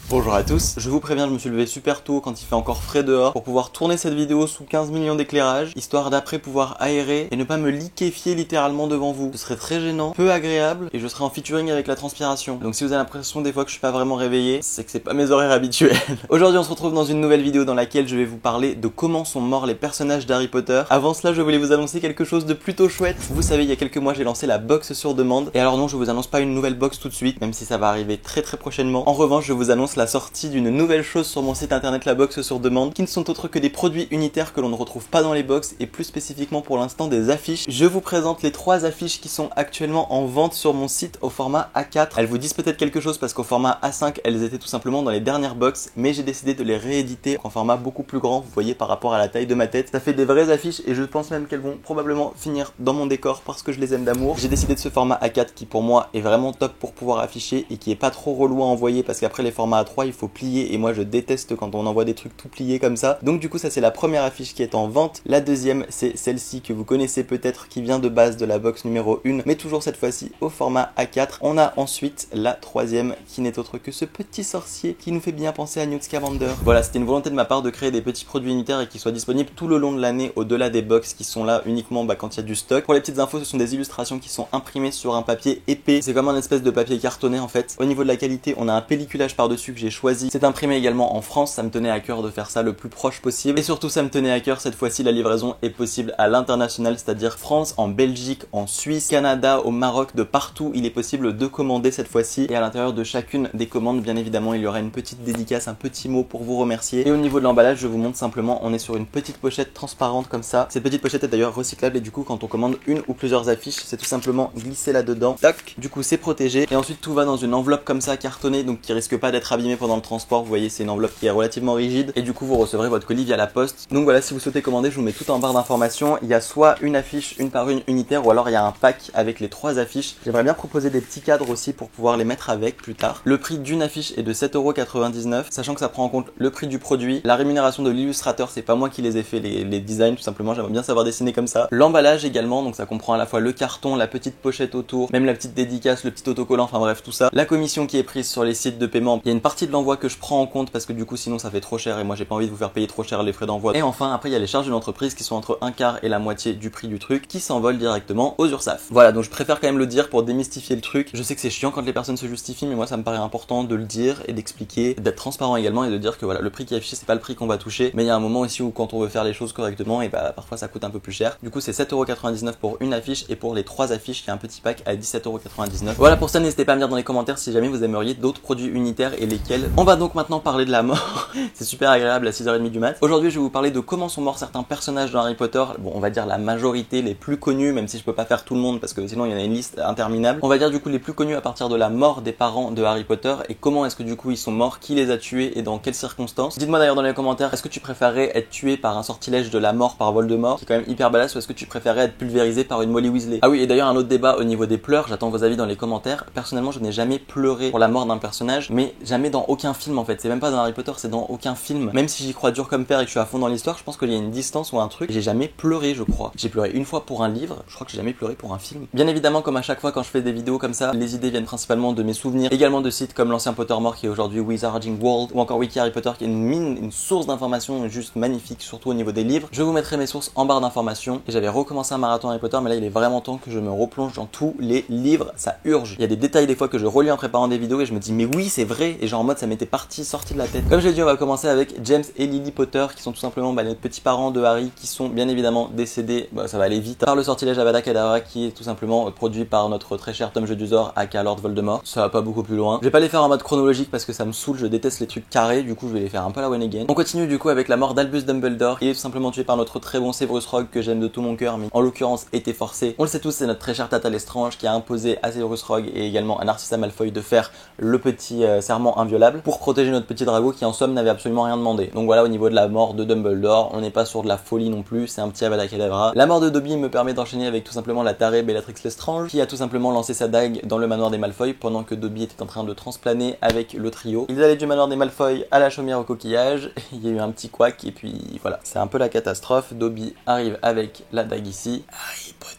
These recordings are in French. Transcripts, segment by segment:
Bonjour à tous, je vous préviens, je me suis levé super tôt quand il fait encore frais dehors pour pouvoir tourner cette vidéo sous 15 millions d'éclairage, histoire d'après pouvoir aérer et ne pas me liquéfier littéralement devant vous. Ce serait très gênant, peu agréable et je serai en featuring avec la transpiration. Donc si vous avez l'impression des fois que je suis pas vraiment réveillé, c'est que c'est pas mes horaires habituels. Aujourd'hui on se retrouve dans une nouvelle vidéo dans laquelle je vais vous parler de comment sont morts les personnages d'Harry Potter. Avant cela je voulais vous annoncer quelque chose de plutôt chouette. Vous savez, il y a quelques mois j'ai lancé la box sur demande. Et alors non, je vous annonce pas une nouvelle box tout de suite, même si ça va arriver très prochainement. En revanche, je vous annonce la sortie d'une nouvelle chose sur mon site internet, la box sur demande, qui ne sont autres que des produits unitaires que l'on ne retrouve pas dans les box, et plus spécifiquement pour l'instant des affiches. Je vous présente les 3 affiches qui sont actuellement en vente sur mon site au format A4. Elles vous disent peut-être quelque chose parce qu'au format A5 elles étaient tout simplement dans les dernières box, mais j'ai décidé de les rééditer en format beaucoup plus grand, vous voyez, par rapport à la taille de ma tête. Ça fait des vraies affiches et je pense même qu'elles vont probablement finir dans mon décor parce que je les aime d'amour. J'ai décidé de ce format A4 qui pour moi est vraiment top pour pouvoir afficher et qui est pas trop relou à envoyer, parce qu'après les formats A3 il faut plier et moi je déteste quand on envoie des trucs tout pliés comme ça. Donc du coup ça c'est la première affiche qui est en vente. La deuxième c'est celle-ci que vous connaissez peut-être, qui vient de base de la box numéro 1, mais toujours cette fois-ci au format A4. On a ensuite la troisième qui n'est autre que ce petit sorcier qui nous fait bien penser à Newt Scamander. Voilà, c'était une volonté de ma part de créer des petits produits unitaires et qui soient disponibles tout le long de l'année au-delà des box qui sont là uniquement quand il y a du stock. Pour les petites infos, ce sont des illustrations qui sont imprimées sur un papier épais. C'est comme un espèce de papier cartonné en fait. Au niveau de la qualité, on a un pelliculage par-dessus que j'ai choisi. C'est imprimé également en France, ça me tenait à cœur de faire ça le plus proche possible. Et surtout ça me tenait à cœur, cette fois-ci la livraison est possible à l'international, c'est-à-dire France, en Belgique, en Suisse, Canada, au Maroc, de partout. Il est possible de commander cette fois-ci. Et à l'intérieur de chacune des commandes, bien évidemment, il y aura une petite dédicace, un petit mot pour vous remercier. Et au niveau de l'emballage, je vous montre simplement, on est sur une petite pochette transparente comme ça. Cette petite pochette est d'ailleurs recyclable et du coup quand on commande une ou plusieurs affiches, c'est tout simplement glisser là-dedans. Tac, du coup c'est protégé. Et ensuite tout va dans une enveloppe comme ça cartonnée, donc qui risque pas d'être abîmée pendant le transport. Vous voyez, c'est une enveloppe qui est relativement rigide et du coup vous recevrez votre colis via la poste. Donc voilà, si vous souhaitez commander, je vous mets tout en barre d'informations. Il y a soit une affiche une par une unitaire, ou alors il y a un pack avec les 3 affiches. J'aimerais bien proposer des petits cadres aussi pour pouvoir les mettre avec plus tard. Le prix d'une affiche est de 7,99 €, sachant que ça prend en compte le prix du produit, la rémunération de l'illustrateur, c'est pas moi qui les ai fait les designs, tout simplement, j'aimerais bien savoir dessiner comme ça. L'emballage également, donc ça comprend à la fois le carton, la petite pochette autour, même la petite dédicace, le petit autocollant, enfin bref tout ça. La commission qui est prise sur les sites de paiement, il y a une partie de l'envoi que je prends en compte parce que du coup sinon ça fait trop cher et moi j'ai pas envie de vous faire payer trop cher les frais d'envoi. Et enfin après il y a les charges d'une entreprise qui sont entre un quart et la moitié du prix du truc, qui s'envolent directement aux URSSAF. Voilà, donc je préfère quand même le dire pour démystifier le truc. Je sais que c'est chiant quand les personnes se justifient, mais moi ça me paraît important de le dire et d'expliquer, d'être transparent également et de dire que voilà, le prix qui est affiché c'est pas le prix qu'on va toucher, mais il y a un moment aussi où quand on veut faire les choses correctement, et bah parfois ça coûte un peu plus cher. Du coup c'est 7,99 € pour une affiche, et pour les 3 affiches il y a un petit pack à 17,99 €. Voilà pour ça, n'hésitez pas à me dire dans les commentaires si jamais vous aimeriez d'autres produits unitaires et lesquels. On va donc maintenant parler de la mort. C'est super agréable à 6h30 du mat. Aujourd'hui je vais vous parler de comment sont morts certains personnages dans Harry Potter. Bon, on va dire la majorité, les plus connus, même si je peux pas faire tout le monde parce que sinon il y en a une liste interminable. On va dire du coup les plus connus à partir de la mort des parents de Harry Potter et comment est-ce que du coup ils sont morts, qui les a tués et dans quelles circonstances. Dites-moi d'ailleurs dans les commentaires, est-ce que tu préférerais être tué par un sortilège de la mort par Voldemort, qui est quand même hyper badass, ou est-ce que tu préférerais être pulvérisé par une Molly Weasley? Ah oui, et d'ailleurs un autre débat au niveau des pleurs, j'attends vos avis dans les commentaires. Personnellement je n'ai jamais pleuré pour la mort d'un personnage, mais jamais dans aucun film en fait. C'est même pas dans Harry Potter, c'est dans aucun film. Même si j'y crois dur comme père et que je suis à fond dans l'histoire, je pense qu'il y a une distance ou un truc. J'ai jamais pleuré, je crois. J'ai pleuré une fois pour un livre, je crois que j'ai jamais pleuré pour un film. Bien évidemment, comme à chaque fois quand je fais des vidéos comme ça, les idées viennent principalement de mes souvenirs, également de sites comme l'ancien Pottermore qui est aujourd'hui Wizarding World, ou encore Wiki Harry Potter qui est une mine, une source d'informations juste magnifique, surtout au niveau des livres. Je vous mettrai mes sources en barre d'informations, et j'avais recommencé un marathon Harry Potter, mais là il est vraiment temps que je me replonge dans tous les livres, ça urge. Il y a des détails des fois que je relis en préparant des vidéos et je me dis mais oui c'est vrai, et genre en mode ça m'était sorti de la tête. Comme je l'ai dit, on va commencer avec James et Lily Potter qui sont tout simplement les petits parents de Harry, qui sont bien évidemment décédés, ça va aller vite, par le sortilège Avada Kedavra qui est tout simplement produit par notre très cher Tom Jedusor aka Lord Voldemort. Ça va pas beaucoup plus loin. Je vais pas les faire en mode chronologique parce que ça me saoule, je déteste les trucs carrés, du coup je vais les faire un peu à la one again. On continue du coup avec la mort d'Albus Dumbledore, qui est tout simplement tué par notre très bon Severus Rogue que j'aime de tout mon cœur, mais en l'occurrence était forcé. On le sait tous, c'est notre très cher Tata Lestrange qui a imposé à Severus Rogue et également à Narcissa Malfoy de faire le petit serment inviolable pour protéger notre petit drago qui en somme n'avait absolument rien demandé. Donc voilà, au niveau de la mort de Dumbledore, on n'est pas sur de la folie non plus, c'est un petit Avada Kedavra. La mort de Dobby me permet d'enchaîner avec tout simplement la tarée Bellatrix Lestrange, qui a tout simplement lancé sa dague dans le manoir des Malfoy pendant que Dobby était en train de transplaner avec le trio. Ils allaient du manoir des Malfoy à la chaumière au coquillage, il y a eu un petit couac et puis voilà, c'est un peu la catastrophe. Dobby arrive avec la dague ici. Harry Potter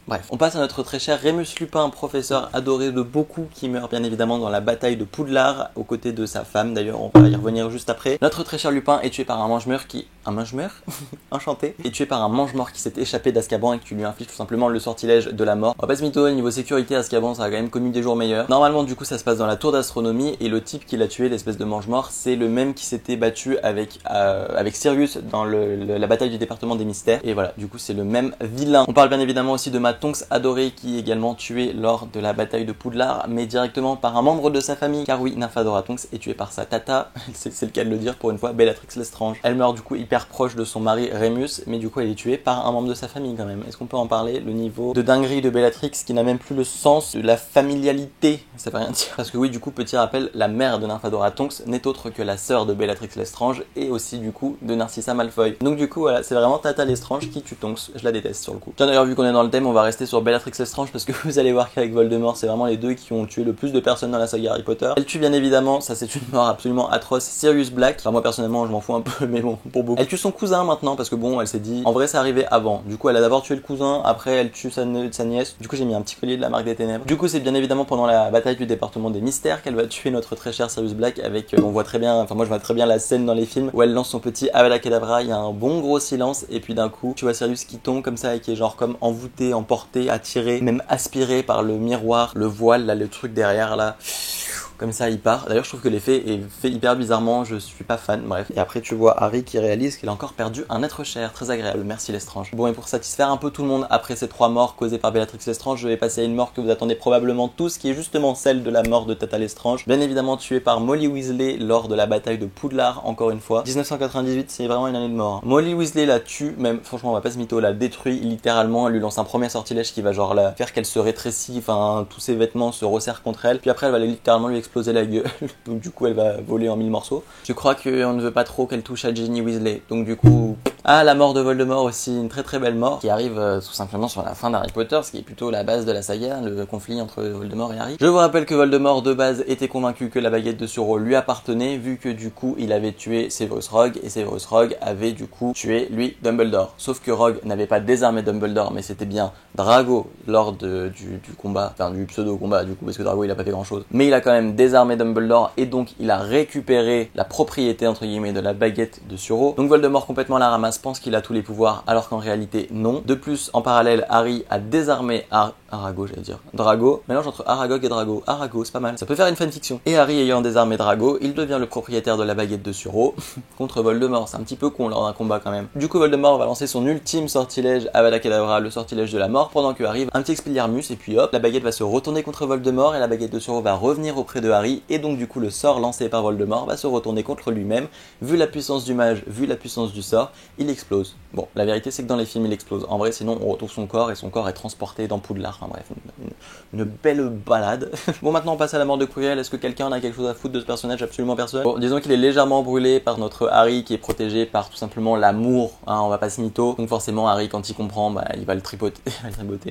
Bref, on passe à notre très cher Rémus Lupin, professeur adoré de beaucoup, qui meurt bien évidemment dans la bataille de Poudlard, aux côtés de sa femme, d'ailleurs on va y revenir juste après. Notre très cher Lupin est tué par un mange-meurs qui... Un mange-meurs enchanté. Est tué par un mange-mort qui s'est échappé d'Azkaban et qui lui inflige tout simplement le sortilège de la mort. On va pas se mytho, niveau sécurité, Azkaban ça a quand même connu des jours meilleurs. Normalement du coup ça se passe dans la tour d'astronomie et le type qui l'a tué, l'espèce de mange-mort, c'est le même qui s'était battu avec Sirius dans la bataille du département des mystères. Et voilà, du coup c'est le même vilain. On parle bien évidemment aussi de Tonks adoré qui est également tué lors de la bataille de Poudlard, mais directement par un membre de sa famille, car oui, Nymphadora Tonks est tuée par sa tata, c'est le cas de le dire pour une fois, Bellatrix Lestrange. Elle meurt du coup hyper proche de son mari Rémus, mais du coup elle est tuée par un membre de sa famille quand même. Est-ce qu'on peut en parler? Le niveau de dinguerie de Bellatrix qui n'a même plus le sens de la familialité, ça veut rien dire. Parce que oui, du coup, petit rappel, la mère de Nymphadora Tonks n'est autre que la sœur de Bellatrix Lestrange et aussi du coup de Narcissa Malfoy. Donc du coup voilà, c'est vraiment Tata Lestrange qui tue Tonks, je la déteste sur le coup. Tiens d'ailleurs, vu qu'on est dans le thème, on va rester sur Bellatrix Lestrange parce que vous allez voir qu'avec Voldemort, c'est vraiment les deux qui ont tué le plus de personnes dans la saga Harry Potter. Elle tue bien évidemment, ça c'est une mort absolument atroce, Sirius Black. Enfin moi personnellement je m'en fous un peu, mais bon, pour beaucoup. Elle tue son cousin maintenant parce que bon, elle s'est dit, en vrai c'est arrivé avant. Du coup elle a d'abord tué le cousin, après elle tue sa nièce. Du coup j'ai mis un petit collier de la marque des ténèbres. Du coup c'est bien évidemment pendant la bataille du département des mystères qu'elle va tuer notre très cher Sirius Black avec, on voit très bien, enfin moi je vois très bien la scène dans les films où elle lance son petit Avada Kedavra, il y a un bon gros silence et puis d'un coup tu vois Sirius qui tombe comme ça et qui est genre comme envoûté, emporté, attiré, même aspiré par le miroir, le voile là, le truc derrière là. Comme ça il part. D'ailleurs je trouve que l'effet est fait hyper bizarrement, je suis pas fan, bref. Et après tu vois Harry qui réalise qu'il a encore perdu un être cher, très agréable, merci Lestrange. Bon, et pour satisfaire un peu tout le monde après ces 3 morts causées par Bellatrix Lestrange, je vais passer à une mort que vous attendez probablement tous, qui est justement celle de la mort de Tata Lestrange, bien évidemment tuée par Molly Weasley lors de la bataille de Poudlard, encore une fois. 1998, c'est vraiment une année de mort. Molly Weasley la tue, même franchement on va pas se mytho, la détruit littéralement, elle lui lance un premier sortilège qui va genre la faire qu'elle se rétrécit, enfin tous ses vêtements se resserrent contre elle, puis après elle va littéralement lui exploser la gueule, donc du coup elle va voler en 1000 morceaux. Je crois qu'on ne veut pas trop qu'elle touche à Ginny Weasley, donc du coup... Ah, la mort de Voldemort aussi, une très très belle mort, qui arrive tout simplement sur la fin d'Harry Potter, ce qui est plutôt la base de la saga, le conflit entre Voldemort et Harry. Je vous rappelle que Voldemort de base était convaincu que la baguette de Suro lui appartenait, vu que du coup il avait tué Severus Rogue, et Severus Rogue avait du coup tué lui Dumbledore. Sauf que Rogue n'avait pas désarmé Dumbledore, mais c'était bien Drago lors du combat, enfin du pseudo-combat du coup, parce que Drago il a pas fait grand chose. Mais il a quand même désarmé Dumbledore, et donc il a récupéré la propriété entre guillemets de la baguette de Suro. Donc Voldemort complètement la ramasse, pense qu'il a tous les pouvoirs alors qu'en réalité non. De plus, en parallèle, Harry a désarmé Arago, j'allais dire Drago, mélange entre Aragog et Drago. Arago, c'est pas mal, ça peut faire une fanfiction. Et Harry ayant désarmé Drago, il devient le propriétaire de la baguette de Suro contre Voldemort. C'est un petit peu con lors d'un combat quand même. Du coup Voldemort va lancer son ultime sortilège Avada Kedavra, le sortilège de la mort, pendant que arrive un petit Expelliarmus, et puis hop, la baguette va se retourner contre Voldemort et la baguette de Suro va revenir auprès de Harry, et donc du coup le sort lancé par Voldemort va se retourner contre lui-même. Vu la puissance du mage, vu la puissance du sort, il explose. Bon, la vérité c'est que dans les films il explose. En vrai, sinon on retrouve son corps et son corps est transporté dans Poudlard. Enfin bref, une belle balade. Bon, maintenant on passe à la mort de Quirrell. Est-ce que quelqu'un en a quelque chose à foutre de ce personnage? Absolument personne. Bon, disons qu'il est légèrement brûlé par notre Harry qui est protégé par tout simplement l'amour, hein, on va pas se mytho. Donc forcément Harry quand il comprend, bah il va le tripoter.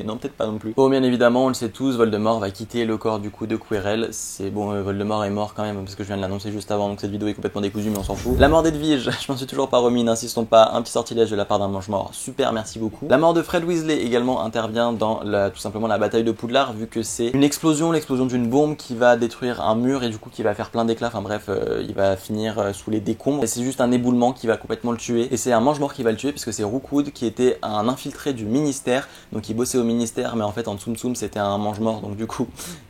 Non, peut-être pas non plus. Bon, bien évidemment, on le sait tous, Voldemort va quitter le corps du coup de Quirrell. C'est bon, Voldemort est mort quand même parce que je viens de l'annoncer juste avant, donc cette vidéo est complètement décousue, mais on s'en fout. La mort d'Edwige, je m'en suis toujours pas remis, n'insistons pas. Un petit sortilège de la part d'un mange-mort, super, merci beaucoup. La mort de Fred Weasley également intervient dans tout simplement la bataille de Poudlard, vu que c'est une explosion, l'explosion d'une bombe qui va détruire un mur et du coup qui va faire plein d'éclats. Enfin bref, il va finir sous les décombres. Et c'est juste un éboulement qui va complètement le tuer. Et c'est un mange-mort qui va le tuer puisque c'est Rookwood qui était un infiltré du ministère, donc il bossait au ministère, mais en fait en Tsum Tsum c'était un mange-mort, donc du coup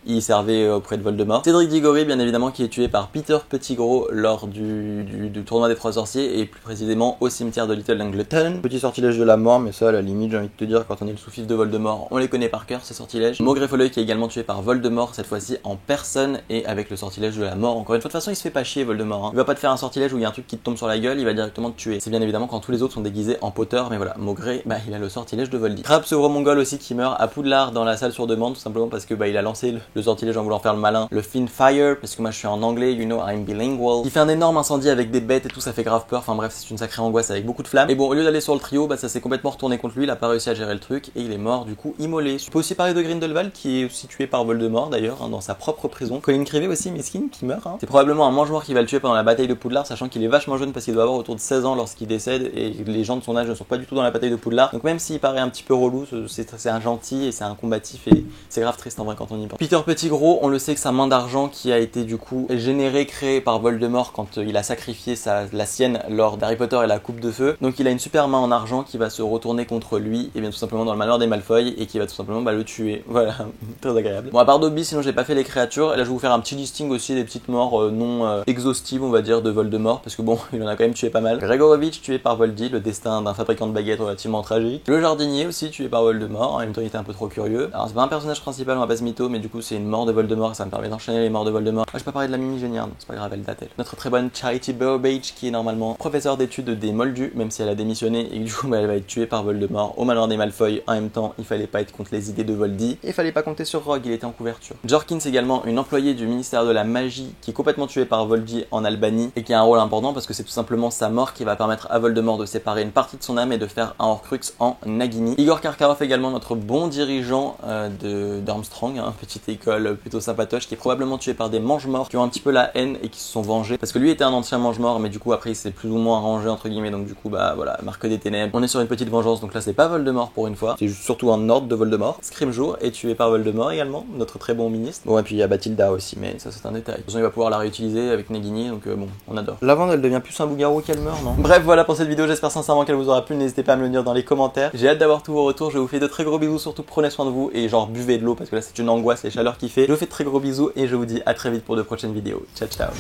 il servait auprès de Voldemort. Cédric Diggory bien évidemment qui est tué par Peter Pettigrew lors du tournoi des trois sorciers et plus précisément au cimetière de Little Angleton. Petit sortilège de la mort, mais ça à la limite j'ai envie de te dire, quand on est le sous-fifre de Voldemort, on les connaît par cœur ces sortilèges. Maugrey Folleuil qui est également tué par Voldemort, cette fois-ci en personne et avec le sortilège de la mort. Encore une fois, de toute façon il se fait pas chier Voldemort, hein. Il va pas te faire un sortilège où il y a un truc qui te tombe sur la gueule, il va directement te tuer. C'est bien évidemment quand tous les autres sont déguisés en Potter, mais voilà, Maugrey, bah il a le sortilège de Voldy. Crabbe ce gros mongol aussi qui meurt à Poudlard dans la salle sur demande, tout simplement parce que bah il a lancé le sortilège en voulant faire le malin, le Finfire, parce que moi je suis en anglais, you know I'm bilingual. Il fait un énorme incendie avec des bêtes et tout, ça fait grave peur, enfin bref c'est une sacrée angoisse avec beaucoup de flammes. Et bon, au lieu d'aller sur le trio, bah ça s'est complètement retourné contre lui, il a pas réussi à gérer le truc et il est mort du coup immolé. aussi parler de Grindelwald qui est aussi tué par Voldemort d'ailleurs, hein, dans sa propre prison. Colin Creevey aussi, mesquine, qui meurt. Hein. C'est probablement un mange-mort qui va le tuer pendant la bataille de Poudlard, sachant qu'il est vachement jeune parce qu'il doit avoir autour de 16 ans lorsqu'il décède et les gens de son âge ne sont pas du tout dans la bataille de Poudlard. Donc même s'il paraît un petit peu relou, c'est un gentil et c'est un combatif et c'est grave triste en vrai quand on y pense. Peter Pettigrew, on le sait que sa main d'argent qui a été du coup générée, créée par Voldemort quand il a sacrifié la sienne lors d'Harry Potter et la coupe de feu. Donc il a une super main en argent qui va se retourner contre lui et bien tout simplement dans le manoir des Malfoy et qui va tout simplement le tuer. Voilà, très agréable. Bon, à part Dobby, sinon j'ai pas fait les créatures. Et là je vais vous faire un petit listing aussi des petites morts non exhaustives on va dire de Voldemort parce que bon, il en a quand même tué pas mal. Gregorovitch tué par Voldy, le destin d'un fabricant de baguettes relativement tragique. Le jardinier aussi tué par Voldemort, en même temps il était un peu trop curieux. Alors c'est pas un personnage principal, on va pas se mytho, mais du coup c'est une mort de Voldemort et ça me permet d'enchaîner les morts de Voldemort. Ah, je peux parler de la Mimi Géniard, c'est pas grave, elle date elle. Notre très bonne Charity Burbage qui est normalement professeure d'études des Moldus, même si elle a démissionné et que du coup elle va être tuée par Voldemort au manoir des Malfoy. En même temps, il fallait pas être contre les idées de Voldy et il fallait pas compter sur Rogue, il était en couverture. Jorkins également, une employée du ministère de la magie qui est complètement tuée par Voldy en Albanie et qui a un rôle important parce que c'est tout simplement sa mort qui va permettre à Voldemort de séparer une partie de son âme et de faire un Horcrux en Nagini. Igor Karkaroff également, notre bon dirigeant d'Armstrong, hein, petite école plutôt sympatoche, qui est probablement tué par des mange-morts qui ont un petit peu la haine et qui se sont vengés parce que lui était un ancien mange-mort mais du coup après il s'est plus ou moins arrangé entre guillemets, donc du coup bah voilà, marque des ténèbres. On est sur une petite vengeance, donc là c'est pas Voldemort pour une fois, c'est surtout un ordre de Voldemort. Scrimgeour est tué par Voldemort également, notre très bon ministre. Bon et puis il y a Bathilda aussi, mais ça c'est un détail. De toute façon il va pouvoir la réutiliser avec Nagini, donc bon, on adore. Lavande elle devient plus un loup-garou qu'elle meurt, non? Bref, voilà pour cette vidéo, j'espère sincèrement qu'elle vous aura plu, n'hésitez pas à me le dire dans les commentaires. J'ai hâte d'avoir tous vos retours, je vous fais de très gros bisous, surtout prenez soin de vous et genre buvez de l'eau parce que là c'est une angoisse les chaleurs qu'il fait. Je vous fais de très gros bisous et je vous dis à très vite pour de prochaines vidéos. Ciao ciao.